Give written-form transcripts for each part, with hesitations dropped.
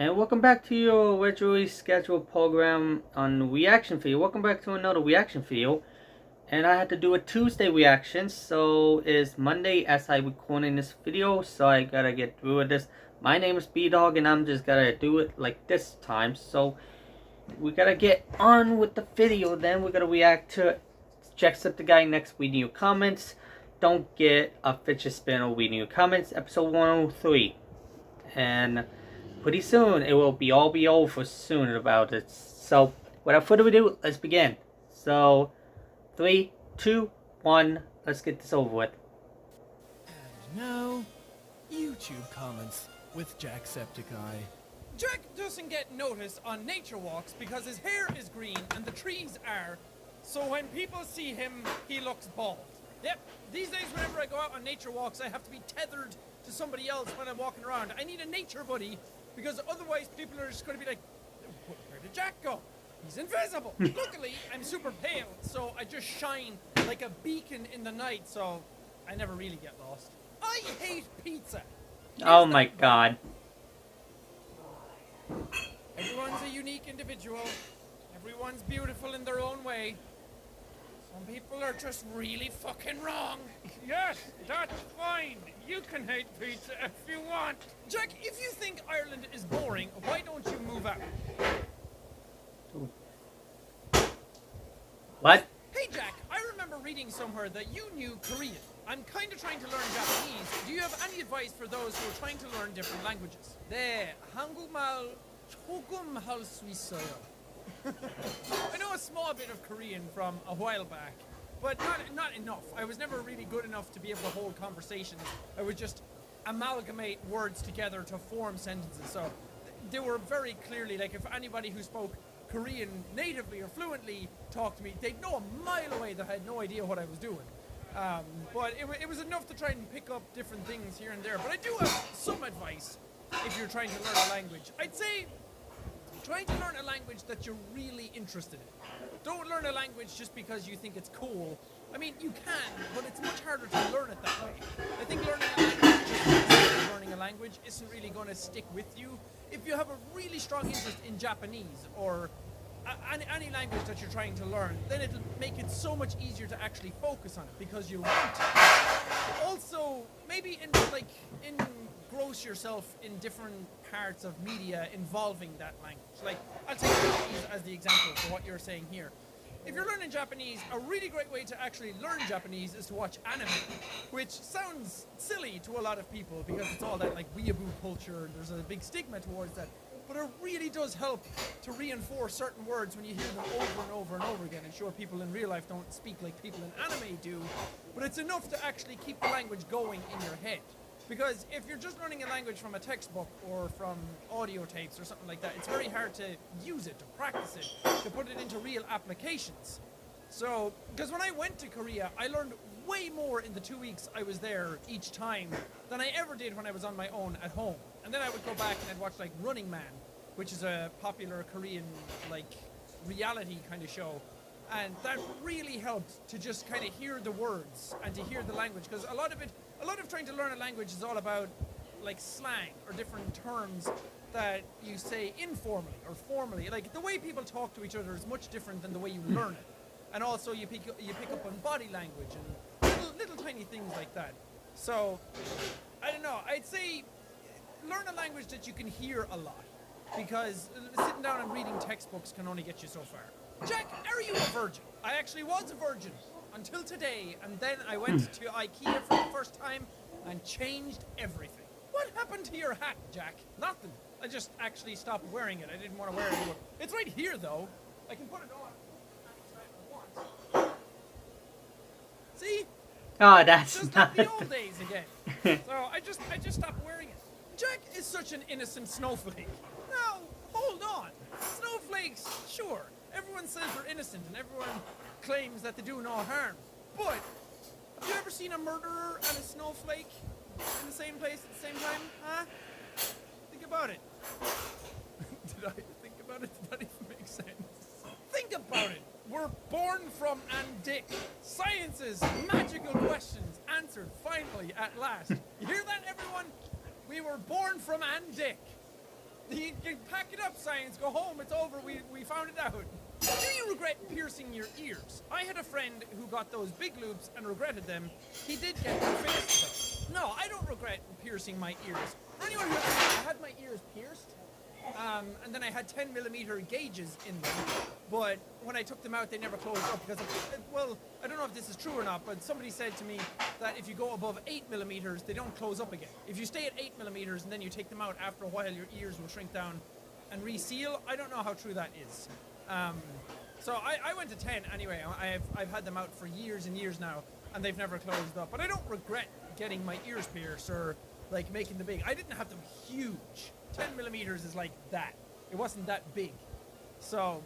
And welcome back to your regularly scheduled program on reaction video. Welcome back to another reaction video. And I had to do a Tuesday reaction, so it's Monday as I recording this video, so I gotta get through with this. My name is B-Dawg and I'm just gonna do it like this time. So we gotta get on with the video, then we're gonna react to Jacksepticeye next reading your comments. Don't get a fidget spinner reading your comments, episode 103. And pretty soon it will be all over soon about it. So without further ado, let's begin. So 3, 2, 1, let's get this over with. And now, YouTube comments with Jacksepticeye. Jack doesn't get noticed on nature walks because his hair is green and the trees are. So when people see him, he looks bald. Yep, these days whenever I go out on nature walks, I have to be tethered to somebody else when I'm walking around. I need a nature buddy because otherwise people are just going to be like, where did Jack go? He's invisible. Luckily, I'm super pale, so I just shine like a beacon in the night, so I never really get lost. I hate pizza. Oh my god. Everyone's a unique individual. Everyone's beautiful in their own way. Some people are just really fucking wrong. Yes, that's fine. You can hate pizza if you want. Jack, if you think Ireland is boring, why don't you move out? What? Hey Jack, I remember reading somewhere that you knew Korean. I'm kind of trying to learn Japanese. Do you have any advice for those who are trying to learn different languages? 네, 한국말 조금 할 수 있어요. I know a small bit of Korean from a while back, but not enough. I was never really good enough to be able to hold conversations. I would just amalgamate words together to form sentences. So they were very clearly, like, if anybody who spoke Korean natively or fluently talked to me, they'd know a mile away that I had no idea what I was doing. But it was enough to try and pick up different things here and there. But I do have some advice if you're trying to learn a language. I'd say trying to learn a language that you're really interested in. Don't learn a language just because you think it's cool. I mean, you can, but it's much harder to learn it that way. I think learning a language just because learning a language isn't really going to stick with you. If you have a really strong interest in Japanese or any language that you're trying to learn, then it'll make it so much easier to actually focus on it because you want to. Also, maybe engross yourself in different parts of media involving that language. Like, I'll take Japanese as the example for what you're saying here. If you're learning Japanese, a really great way to actually learn Japanese is to watch anime, which sounds silly to a lot of people because it's all that like weeaboo culture and there's a big stigma towards that. But it really does help to reinforce certain words when you hear them over and over and over again. And sure, people in real life don't speak like people in anime do, but it's enough to actually keep the language going in your head. Because if you're just learning a language from a textbook or from audio tapes or something like that, it's very hard to use it, to practice it, to put it into real applications. So, because when I went to Korea, I learned way more in the 2 weeks I was there each time than I ever did when I was on my own at home. And then I would go back and I'd watch like Running Man, which is a popular Korean like reality kind of show. And that really helped to just kind of hear the words and to hear the language, because a lot of trying to learn a language is all about like slang or different terms that you say informally or formally. Like the way people talk to each other is much different than the way you learn it. And also you pick up on body language and little tiny things like that. So, I don't know, I'd say learn a language that you can hear a lot, because sitting down and reading textbooks can only get you so far. Jack, are you a virgin? I actually was a virgin until today, and then I went to IKEA for the first time and changed everything. What happened to your hat, Jack? Nothing. I just actually stopped wearing it. I didn't want to wear it anymore. It's right here, though. I can put it on anytime I want. See? Oh, that's Just not like the old days again. So I just stopped wearing it. Jack is such an innocent snowflake. Now, hold on. Snowflakes, sure. Everyone says they're innocent and everyone claims that they do no harm. But have you ever seen a murderer and a snowflake in the same place at the same time? Huh? Think about it. Did I think about it? Did that even make sense? Think about it. We're born from and Dick. Science's magical questions answered finally at last. You hear that, everyone? We were born from and Dick. You pack it up, science. Go home. It's over. We found it out. Do you regret piercing your ears? I had a friend who got those big loops and regretted them. He did get them fixed, though. No, I don't regret piercing my ears. For anyone who I had my ears pierced, and then I had 10mm gauges in them, but when I took them out, they never closed up because well, I don't know if this is true or not, but somebody said to me that if you go above 8mm, they don't close up again. If you stay at 8mm and then you take them out, after a while your ears will shrink down and reseal. I don't know how true that is. So I went to 10 anyway. I've had them out for years and years now, and they've never closed up. But I don't regret getting my ears pierced or like making them big. I didn't have them huge. 10mm is like that. It wasn't that big. So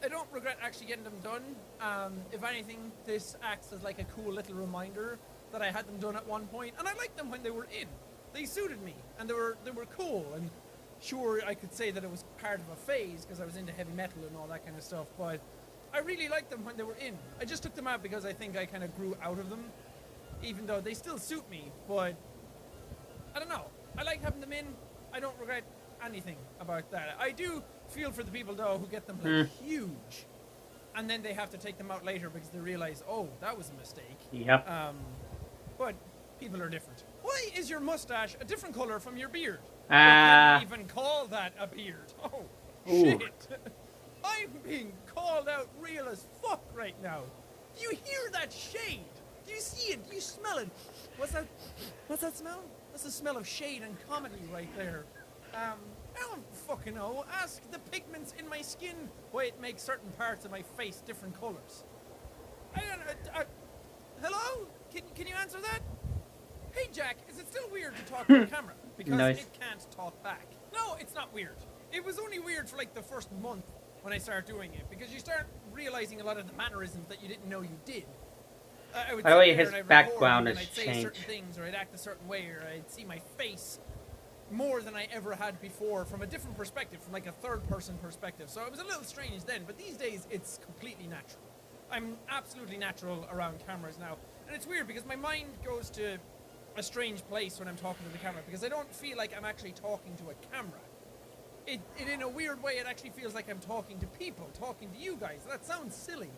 I don't regret actually getting them done. If anything, this acts as like a cool little reminder that I had them done at one point, and I liked them when they were in. They suited me, and they were cool. And sure, I could say that it was part of a phase because I was into heavy metal and all that kind of stuff, but I really liked them when they were in. I just took them out because I think I kind of grew out of them, even though they still suit me, but I don't know. I like having them in. I don't regret anything about that. I do feel for the people, though, who get them like huge, and then they have to take them out later because they realize, oh, that was a mistake. Yep. But people are different. Why is your mustache a different color from your beard? I can't even call that a beard. Oh, shit. I'm being called out real as fuck right now. Do you hear that shade? Do you see it? Do you smell it? What's that smell? That's the smell of shade and comedy right there. I don't fucking know. Ask the pigments in my skin why it makes certain parts of my face different colors. I don't know. Hello? Can you answer that? Hey, Jack, is it still weird to talk to the camera? Because it can't talk back. No, it's not weird. It was only weird for like the first month when I started doing it, because you start realizing a lot of the mannerisms that you didn't know you did. I would By the way, sit there his and I'd background record, has and I'd say changed. certain things, or I'd act a certain way, or I'd see my face more than I ever had before from a different perspective, from like a third-person perspective. So it was a little strange then, but these days it's completely natural. I'm absolutely natural around cameras now. And it's weird because my mind goes to a strange place when I'm talking to the camera, because I don't feel like I'm actually talking to a camera. It in a weird way, it actually feels like I'm talking to people, talking to you guys. That sounds silly.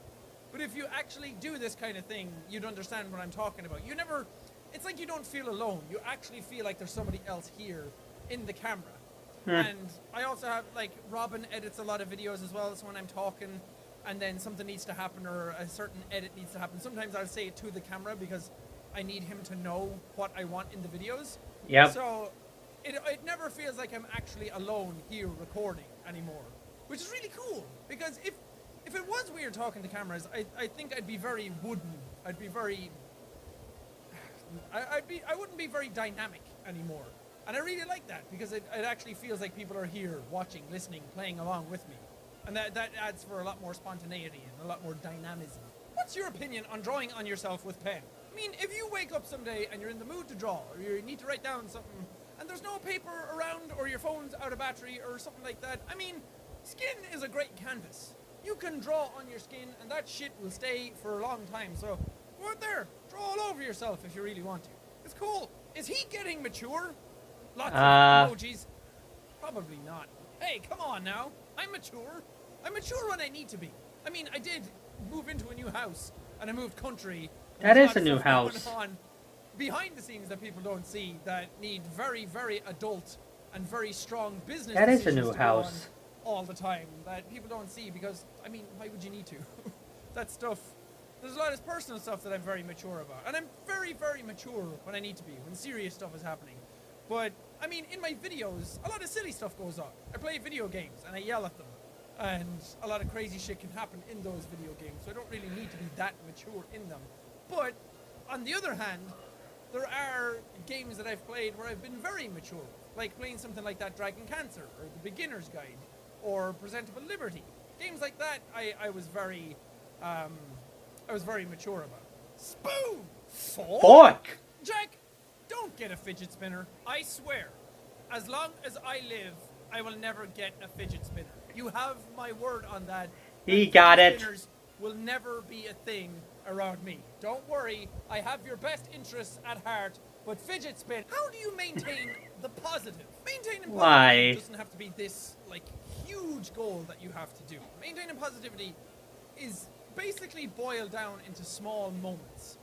But if you actually do this kind of thing, you'd understand what I'm talking about. It's like you don't feel alone. You actually feel like there's somebody else here in the camera. And I also have, like, Robin edits a lot of videos as well, so when I'm talking and then something needs to happen or a certain edit needs to happen, sometimes I'll say it to the camera because I need him to know what I want in the videos. Yep. So it never feels like I'm actually alone here recording anymore, which is really cool, because if it was weird talking to cameras, I think I'd be very wooden. I'd be very... I wouldn't be very dynamic anymore. And I really like that, because it actually feels like people are here watching, listening, playing along with me. And that adds for a lot more spontaneity and a lot more dynamism. What's your opinion on drawing on yourself with pen? I mean, if you wake up someday and you're in the mood to draw, or you need to write down something, and there's no paper around, or your phone's out of battery, or something like that, I mean, skin is a great canvas. You can draw on your skin, and that shit will stay for a long time. So go out there, draw all over yourself if you really want to. It's cool. Is he getting mature? Lots of emojis. Probably not. Hey, come on now. I'm mature. I'm mature when I need to be. I mean, I did move into a new house, and I moved country. That is a new house. Going on behind the scenes that people don't see, that need very, very adult and very strong business That is a decisions new to go house. on all the time, that people don't see, because, I mean, why would you need to? That stuff, there's a lot of personal stuff that I'm very mature about, and I'm very, very mature when I need to be, when serious stuff is happening. But, I mean, in my videos, a lot of silly stuff goes on. I play video games, and I yell at them, and a lot of crazy shit can happen in those video games, so I don't really need to be that mature in them. But, on the other hand, there are games that I've played where I've been very mature, like playing something like that Dragon Cancer, or The Beginner's Guide, or Presentable Liberty. Games like that, I was very mature about. Spoon! Fork! Jack, don't get a fidget spinner. I swear, as long as I live, I will never get a fidget spinner. You have my word on that. He got Fidget it. Spinners will never be a thing around me. Don't worry, I have your best interests at heart. But Fidget Spin, how do you maintain the positive? Maintaining positivity Why? doesn't have to be this like huge goal that you have to do. Maintaining positivity is basically boiled down into small moments.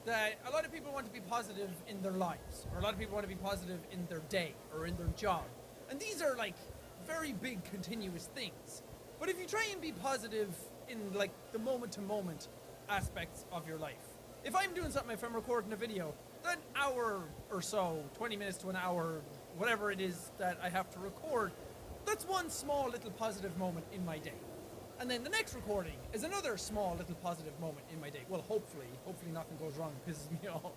That a lot of people want to be positive in their lives, or a lot of people want to be positive in their day or in their job. And these are like very big continuous things. But if you try and be positive in like the moment to moment aspects of your life. If I'm doing something, if I'm recording a video, that hour or so, 20 minutes to an hour, whatever it is that I have to record, that's one small little positive moment in my day. And then the next recording is another small little positive moment in my day. Well, hopefully nothing goes wrong, pisses me off.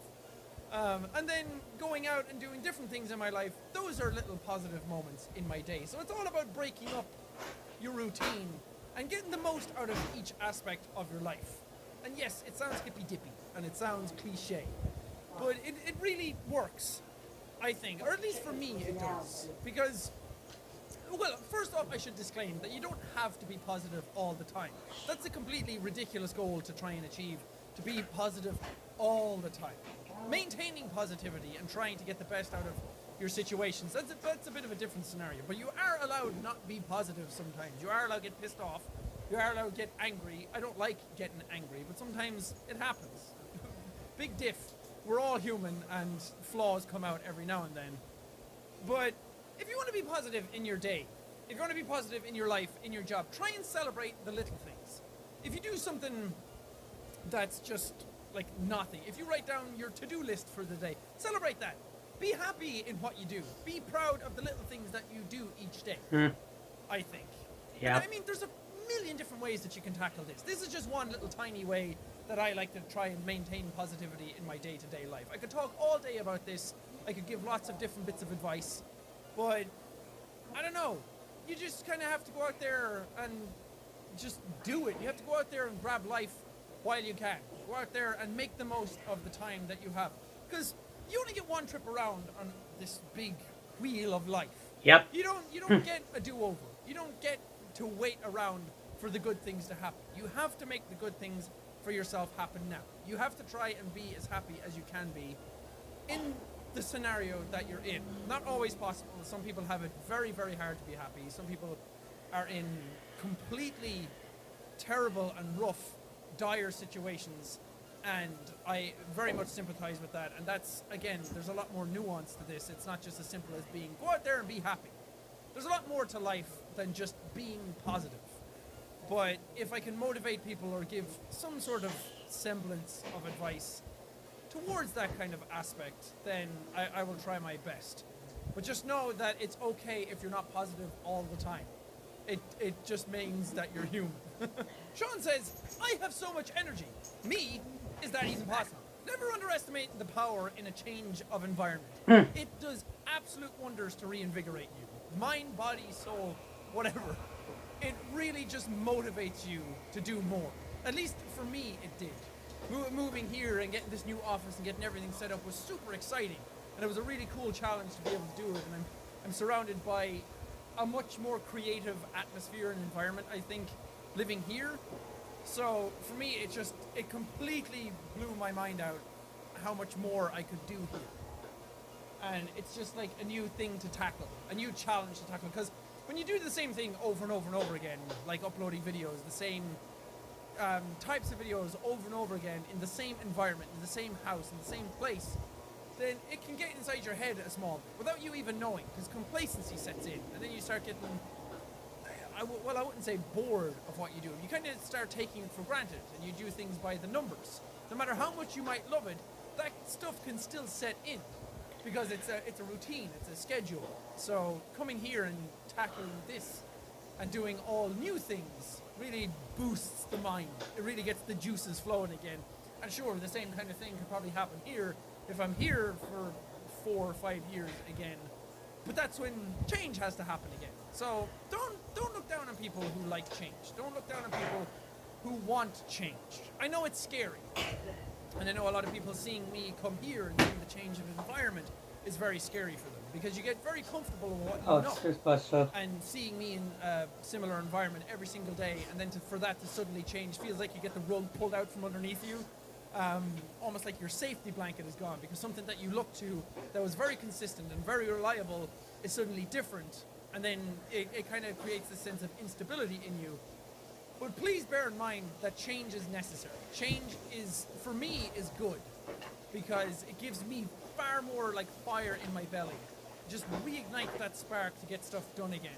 And then going out and doing different things in my life, those are little positive moments in my day. So it's all about breaking up your routine and getting the most out of each aspect of your life. And yes, it sounds hippy-dippy and it sounds cliche, but it really works, I think. Or at least for me it does. Because, well, first off, I should disclaim that you don't have to be positive all the time. That's a completely ridiculous goal to try and achieve, to be positive all the time. Maintaining positivity and trying to get the best out of your situations, that's a bit of a different scenario. But you are allowed not to be positive sometimes. You are allowed to get pissed off. You are allowed to get angry. I don't like getting angry, but sometimes it happens. Big diff. We're all human and flaws come out every now and then. But if you want to be positive in your day, if you want to be positive in your life, in your job, try and celebrate the little things. If you do something that's just like nothing, if you write down your to-do list for the day, celebrate that. Be happy in what you do. Be proud of the little things that you do each day, I think. Yeah. I mean, there's a million different ways that you can tackle this. This is just one little tiny way that I like to try and maintain positivity in my day-to-day life. I could talk all day about this. I could give lots of different bits of advice. But, I don't know, you just kind of have to go out there and just do it. You have to go out there and grab life while you can. Go out there and make the most of the time that you have. Because you only get one trip around on this big wheel of life. Yep. You don't get a do-over. You don't get to wait around for the good things to happen. You have to make the good things for yourself happen now. You have to try and be as happy as you can be in the scenario that you're in. Not always possible. Some people have it very, very hard to be happy. Some people are in completely terrible and rough, dire situations, and I very much sympathize with that. And that's, again, there's a lot more nuance to this. It's not just as simple as being, go out there and be happy. There's a lot more to life than just being positive. But if I can motivate people or give some sort of semblance of advice towards that kind of aspect, then I will try my best. But just know that it's okay if you're not positive all the time. It just means that you're human. Sean says, I have so much energy. Me, is that even possible? Never underestimate the power in a change of environment. It does absolute wonders to reinvigorate you. Mind, body, soul, whatever. It really just motivates you to do more. At least for me, it did. Moving here and getting this new office and getting everything set up was super exciting. And it was a really cool challenge to be able to do it. And I'm surrounded by a much more creative atmosphere and environment, I think, living here. So for me, it completely blew my mind out how much more I could do here. And it's just like a new thing to tackle, a new challenge to tackle. Because when you do the same thing over and over and over again, like uploading videos, the same types of videos over and over again in the same environment, in the same house, in the same place, then it can get inside your head a small bit without you even knowing, because complacency sets in, and then you start getting, I wouldn't say bored of what you do. You kind of start taking it for granted, and you do things by the numbers. No matter how much you might love it, that stuff can still set in, because it's a routine, it's a schedule. So coming here and tackling this and doing all new things really boosts the mind. It really gets the juices flowing again. And sure, the same kind of thing could probably happen here if I'm here for 4 or 5 years again. But that's when change has to happen again. So don't look down on people who like change. Don't look down on people who want change. I know it's scary. And I know a lot of people seeing me come here and seeing the change of environment is very scary for them, because you get very comfortable with what you know. And seeing me in a similar environment every single day, and then for that to suddenly change feels like you get the rug pulled out from underneath you. almost like your safety blanket is gone, because something that you look to that was very consistent and very reliable is suddenly different, and then it kind of creates a sense of instability in you. But please bear in mind that change is necessary. Change is, for me, is good, because it gives me far more like fire in my belly. Just reignite that spark to get stuff done again.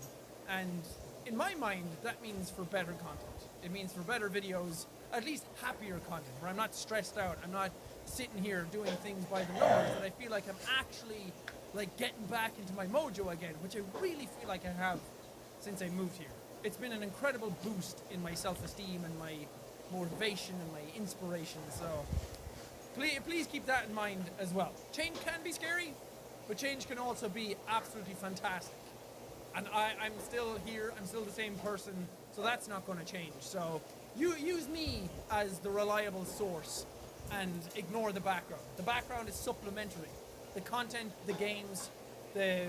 And in my mind, that means for better content. It means for better videos, at least happier content, where I'm not stressed out. I'm not sitting here doing things by the numbers, and I feel like I'm actually like getting back into my mojo again, which I really feel like I have since I moved here. It's been an incredible boost in my self-esteem and my motivation and my inspiration, so please keep that in mind as well. Change can be scary, but change can also be absolutely fantastic. And I'm still here, I'm still the same person, so that's not going to change. So you use me as the reliable source and ignore the background. The background is supplementary. The content, the games, the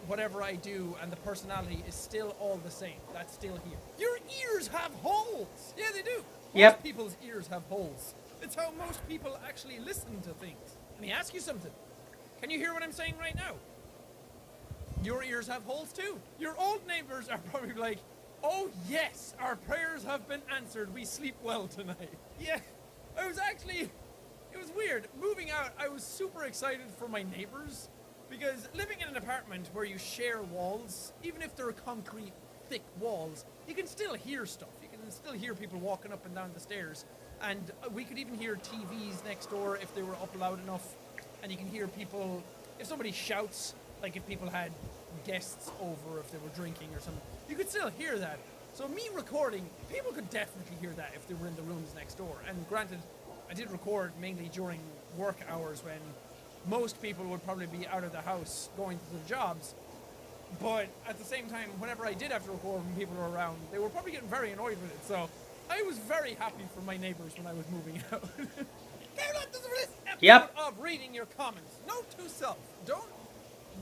whatever I do, and the personality is still all the same. That's still here. Your ears have holes! Yeah, they do. Yep. Most people's ears have holes. It's how most people actually listen to things. Let me ask you something. Can you hear what I'm saying right now? Your ears have holes too. Your old neighbors are probably like, oh yes, our prayers have been answered. We sleep well tonight. Yeah, it was weird. Moving out, I was super excited for my neighbors, because living in an apartment where you share walls, even if they're concrete, thick walls, you can still hear stuff. You can still hear people walking up and down the stairs. And we could even hear TVs next door if they were up loud enough. And you can hear people, if somebody shouts, like if people had guests over, if they were drinking or something, you could still hear that. So me recording, people could definitely hear that if they were in the rooms next door. And granted, I did record mainly during work hours when most people would probably be out of the house going to their jobs. But at the same time, whenever I did have to record when people were around, they were probably getting very annoyed with it. So I was very happy for my neighbors when I was moving out. Carry on to this episode of reading your comments. Note to self, don't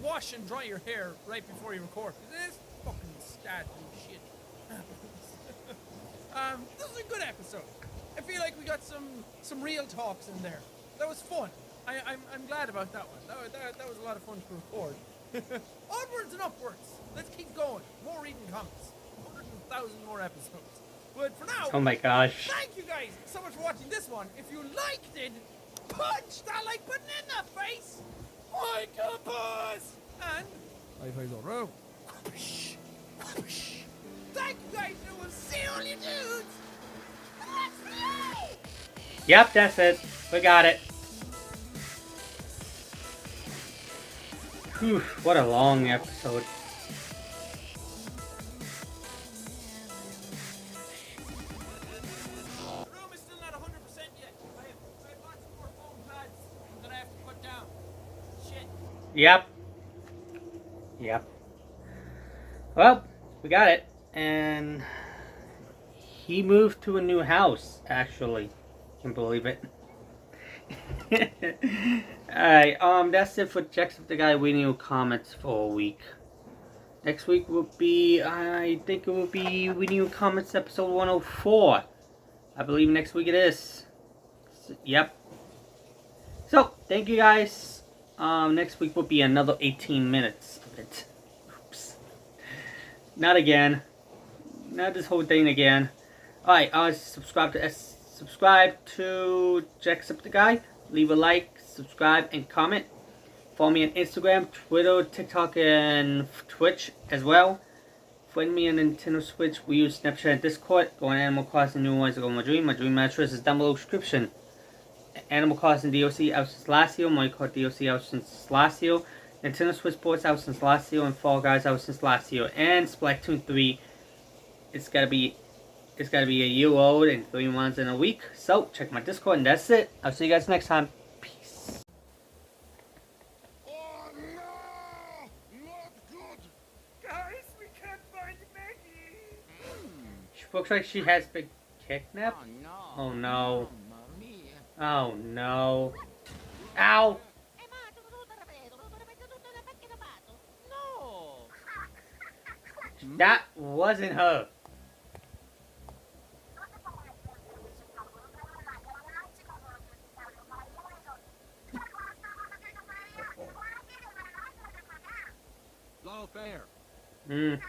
wash and dry your hair right before you record. This fucking scat and shit happens. This is a good episode. I feel like we got some real talks in there. That was fun. I'm glad about that one. That was a lot of fun to record. Onwards and upwards. Let's keep going. More reading comments. 100,000 more episodes. But for now, oh my gosh. Thank you guys so much for watching this one. If you liked it, punch that like button in the face. Like a boss. And High fives all round. whoosh, whoosh. Thank you guys, and we'll see all you dudes. Let's play. Yep, that's it. We got it. Whew, what a long episode. The room is still not 100% yet. I have lots more foam pads that I have to put down. Shit. Yep. Yep. Well, we got it. And he moved to a new house, actually. Can believe it. Alright, that's it for Jacksepticeye video comments for a week. Next week will be, I think it will be video comments episode 104. I believe next week it is. Yep. So, thank you guys. Next week will be another 18 minutes of it. Oops. Not again. Not this whole thing again. Alright, subscribe to Jacksepticeye. Leave a like, subscribe, and comment. Follow me on Instagram, Twitter, TikTok, and Twitch as well. Friend me on Nintendo Switch, Wii U, Snapchat, and Discord. Go on Animal Crossing New Ones to go my dream. My dream address is down below description. Animal Crossing DLC out since last year. Mario Kart DLC out since last year. Nintendo Switch Sports out since last year. And Fall Guys out since last year. And Splatoon 3, it's gotta be a year old and 3 months in a week. So, check my Discord, and that's it. I'll see you guys next time. Peace. Oh no! Not good! Guys, we can't find Maggie! She looks like she has been kidnapped. Oh no. Oh no. Ow! That wasn't her. no fair. Mm.